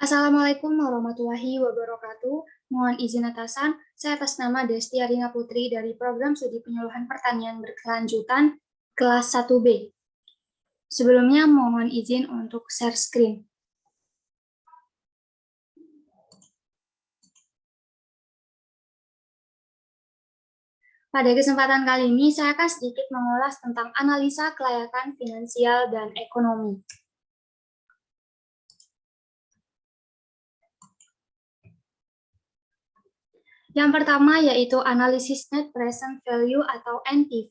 Assalamualaikum warahmatullahi wabarakatuh. Mohon izin atasan, saya atas nama Desti Arina Putri dari Program Studi Penyuluhan Pertanian Berkelanjutan kelas 1B. Sebelumnya mohon izin untuk share screen. Pada kesempatan kali ini, saya akan sedikit mengulas tentang analisa kelayakan finansial dan ekonomi. Yang pertama yaitu analisis Net Present Value atau NPV.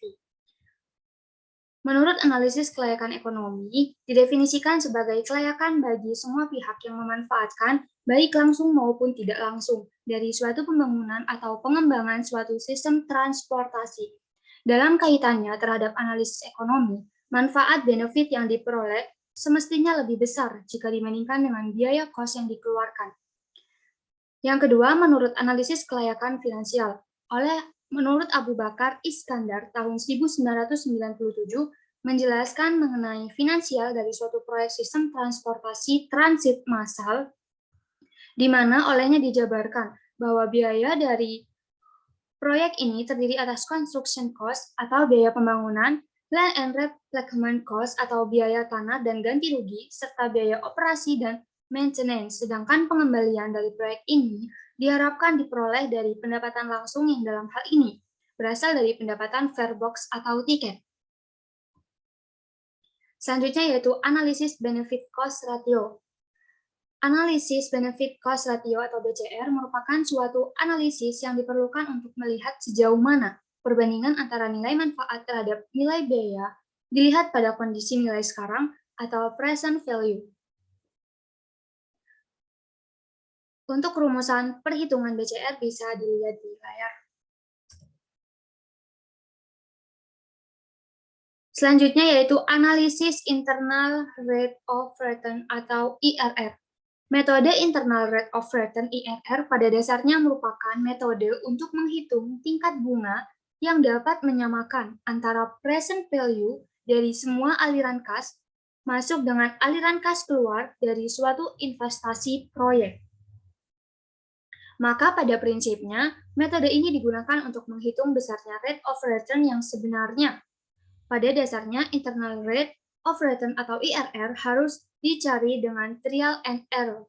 Menurut analisis kelayakan ekonomi, didefinisikan sebagai kelayakan bagi semua pihak yang memanfaatkan, baik langsung maupun tidak langsung, dari suatu pembangunan atau pengembangan suatu sistem transportasi. Dalam kaitannya terhadap analisis ekonomi, manfaat benefit yang diperoleh semestinya lebih besar jika dibandingkan dengan biaya kos yang dikeluarkan. Yang kedua, menurut analisis kelayakan finansial, menurut Abu Bakar Iskandar tahun 1997 menjelaskan mengenai finansial dari suatu proyek sistem transportasi transit massal, di mana olehnya dijabarkan bahwa biaya dari proyek ini terdiri atas construction cost atau biaya pembangunan, land and replacement cost atau biaya tanah dan ganti rugi, serta biaya operasi dan maintenance, sedangkan pengembalian dari proyek ini diharapkan diperoleh dari pendapatan langsung yang dalam hal ini berasal dari pendapatan fare box atau tiket. Selanjutnya yaitu analisis benefit cost ratio. Analisis benefit cost ratio atau BCR merupakan suatu analisis yang diperlukan untuk melihat sejauh mana perbandingan antara nilai manfaat terhadap nilai biaya dilihat pada kondisi nilai sekarang atau present value. Untuk rumusan perhitungan BCR bisa dilihat di layar. Selanjutnya yaitu analisis internal rate of return atau IRR. Metode internal rate of return IRR pada dasarnya merupakan metode untuk menghitung tingkat bunga yang dapat menyamakan antara present value dari semua aliran kas masuk dengan aliran kas keluar dari suatu investasi proyek. Maka pada prinsipnya, metode ini digunakan untuk menghitung besarnya rate of return yang sebenarnya. Pada dasarnya, internal rate of return atau IRR harus dicari dengan trial and error.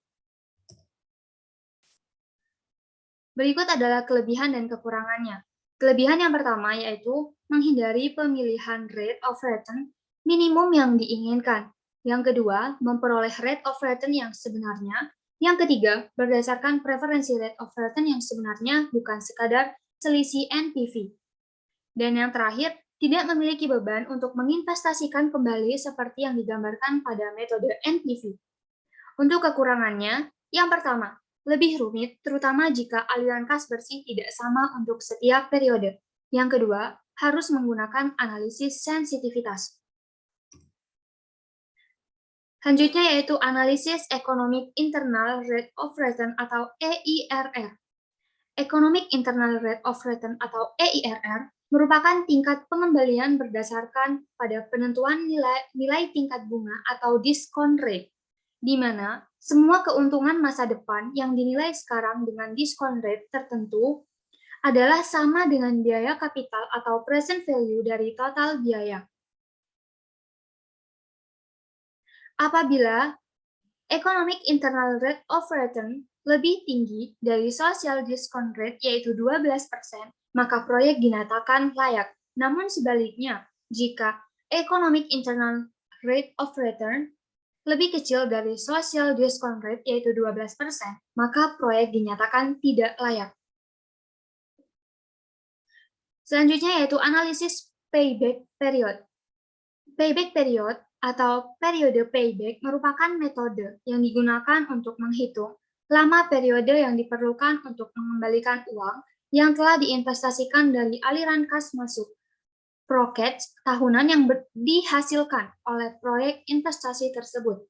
Berikut adalah kelebihan dan kekurangannya. Kelebihan yang pertama yaitu menghindari pemilihan rate of return minimum yang diinginkan. Yang kedua, memperoleh rate of return yang sebenarnya. Yang ketiga, berdasarkan preferensi rate of return yang sebenarnya bukan sekadar selisih NPV. Dan yang terakhir, tidak memiliki beban untuk menginvestasikan kembali seperti yang digambarkan pada metode NPV. Untuk kekurangannya, yang pertama, lebih rumit, terutama jika aliran kas bersih tidak sama untuk setiap periode. Yang kedua, harus menggunakan analisis sensitivitas. Selanjutnya yaitu analisis Economic Internal Rate of Return atau EIRR. Economic Internal Rate of Return atau EIRR merupakan tingkat pengembalian berdasarkan pada penentuan nilai tingkat bunga atau discount rate, di mana semua keuntungan masa depan yang dinilai sekarang dengan discount rate tertentu adalah sama dengan biaya kapital atau present value dari total biaya. Apabila Economic Internal Rate of Return lebih tinggi dari social discount rate yaitu 12%, maka proyek dinyatakan layak. Namun sebaliknya, jika Economic Internal Rate of Return lebih kecil dari social discount rate yaitu 12%, maka proyek dinyatakan tidak layak. Selanjutnya yaitu analisis payback period. Payback period atau periode payback merupakan metode yang digunakan untuk menghitung lama periode yang diperlukan untuk mengembalikan uang yang telah diinvestasikan dari aliran kas masuk proket tahunan yang dihasilkan oleh proyek investasi tersebut.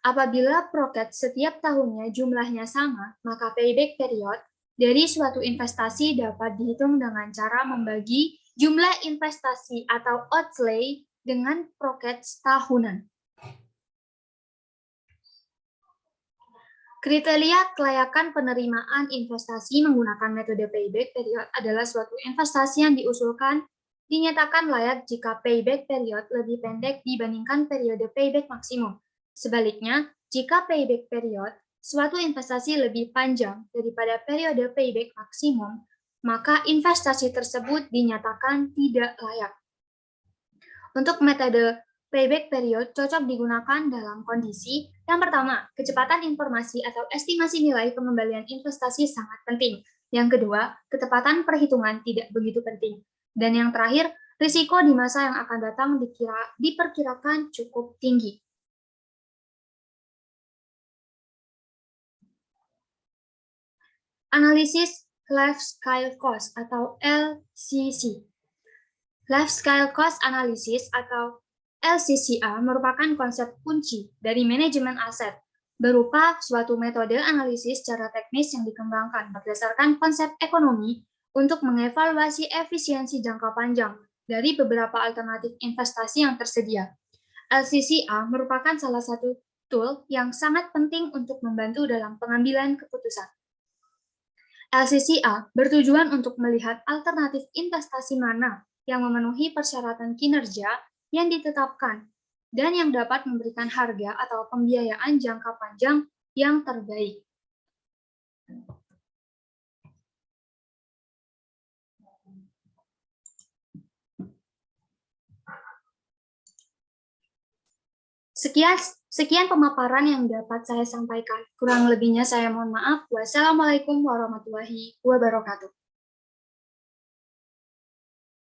Apabila proket setiap tahunnya jumlahnya sama, maka payback period dari suatu investasi dapat dihitung dengan cara membagi jumlah investasi atau outlay dengan proket tahunan. Kriteria kelayakan penerimaan investasi menggunakan metode payback period adalah suatu investasi yang diusulkan dinyatakan layak jika payback period lebih pendek dibandingkan periode payback maksimum. Sebaliknya, jika payback period suatu investasi lebih panjang daripada periode payback maksimum, maka investasi tersebut dinyatakan tidak layak. Untuk metode payback period cocok digunakan dalam kondisi yang pertama, kecepatan informasi atau estimasi nilai pengembalian investasi sangat penting. Yang kedua, ketepatan perhitungan tidak begitu penting. Dan yang terakhir, risiko di masa yang akan datang diperkirakan cukup tinggi. Analisis Life Cycle Cost atau LCC. Life Cycle Cost Analysis atau LCCA merupakan konsep kunci dari manajemen aset, berupa suatu metode analisis secara teknis yang dikembangkan berdasarkan konsep ekonomi untuk mengevaluasi efisiensi jangka panjang dari beberapa alternatif investasi yang tersedia. LCCA merupakan salah satu tool yang sangat penting untuk membantu dalam pengambilan keputusan. LCCA bertujuan untuk melihat alternatif investasi mana yang memenuhi persyaratan kinerja yang ditetapkan dan yang dapat memberikan harga atau pembiayaan jangka panjang yang terbaik. Sekian pemaparan yang dapat saya sampaikan. Kurang lebihnya saya mohon maaf. Wassalamualaikum warahmatullahi wabarakatuh.